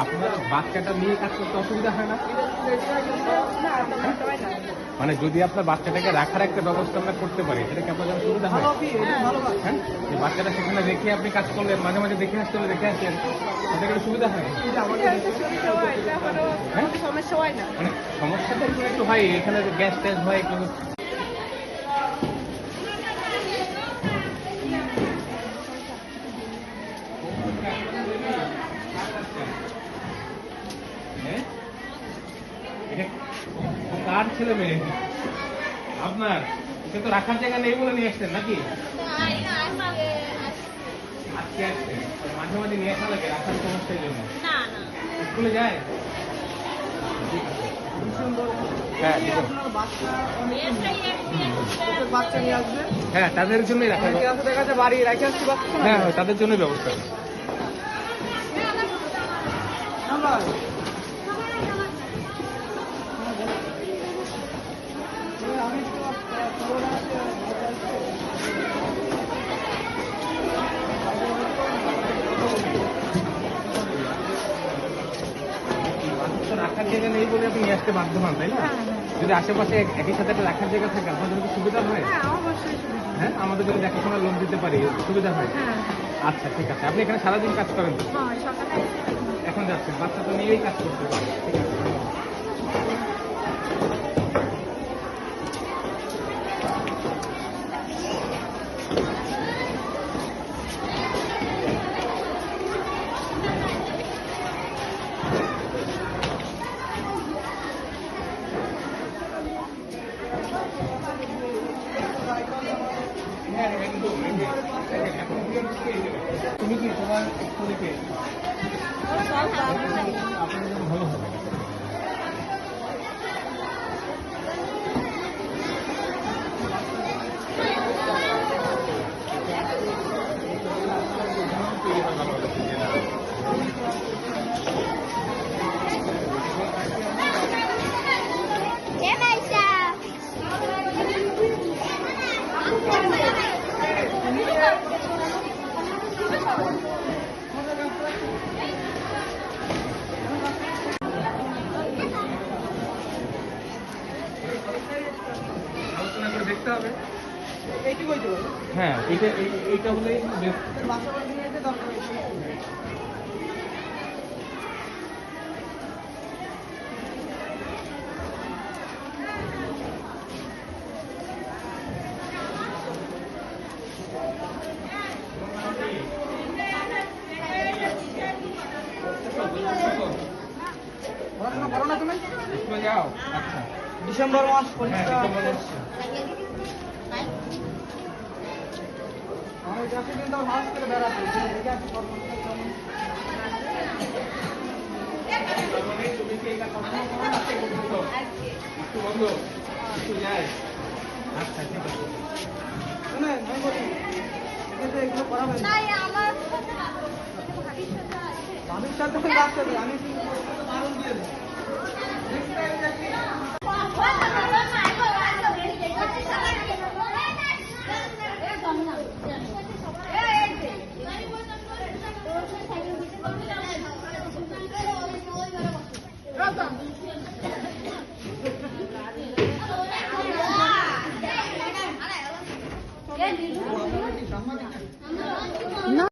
আপনার বাচ্চাটা নিয়ে কাজ করতে অসুবিধা হয় না? মানে যদি আপনার বাচ্চাটাকে রাখার একটা ব্যবস্থা আমরা করতে পারি, সেটা কি আপনার জন্য সুবিধা হয়? হ্যাঁ, যে বাচ্চাটা সেখানে রেখে আপনি কাজ করলেন, মাঝে মাঝে দেখে আসতে হলে দেখে আসলেন, সেটা কি সুবিধা হয়? হ্যাঁ, সমস্যা হয় না। মানে সমস্যাটা একটু হয়, এখানে গ্যাস ট্যাস হয় একটু। কার ছেলে মেয়ে? আপনার? এটা তো রাখার জায়গা নেই বলে নিয়ে আসছেন নাকি? আজকে আসছে, মাঝে মাঝে নিয়ে আসা লাগে রাখার সমস্যার জন্য। স্কুলে যায়? হ্যাঁ, তাদের জন্যই রাখা। হ্যাঁ, তাদের জন্যই ব্যবস্থা। রাখার জায়গা নেই বলে আপনি নিয়ে আসতে বাধ্য হন, তাই না? যদি আশেপাশে একই সাথে একটা রাখার জায়গা থাকে আপনাদের কি সুবিধা হয়? হ্যাঁ, আমাদের যদি দেখাশোনা লোন দিতে পারি সুবিধা হয়। আচ্ছা, ঠিক আছে। আপনি এখানে সারাদিন কাজ করেন তো? এখন যাচ্ছেন, বাচ্চা তো নিয়েই কাজ করতে পারে। ঠিক আছে। তুমি কি তোমার ভালো হবে? আলোচনা করে দেখতে হবে। হ্যাঁ, এইটা হলেই পড়াশোনা করো না তুমি? স্কুলে যাও? আচ্ছা, ডিসেম্বর মাস পরীক্ষা। আমি যাচ্ছি কিন্তু মাস করে বেড়াতে। তুমি কি এটা পড়াশোনা করো না? একটু বন্ধু, একটু যাই। আচ্ছা, ঠিক আছে। শুনে আমি বলি এগুলো পড়াবেন না। আমার ভাবির সাথে বাচ্চাদের আমি বারণ দিয়ে দিই।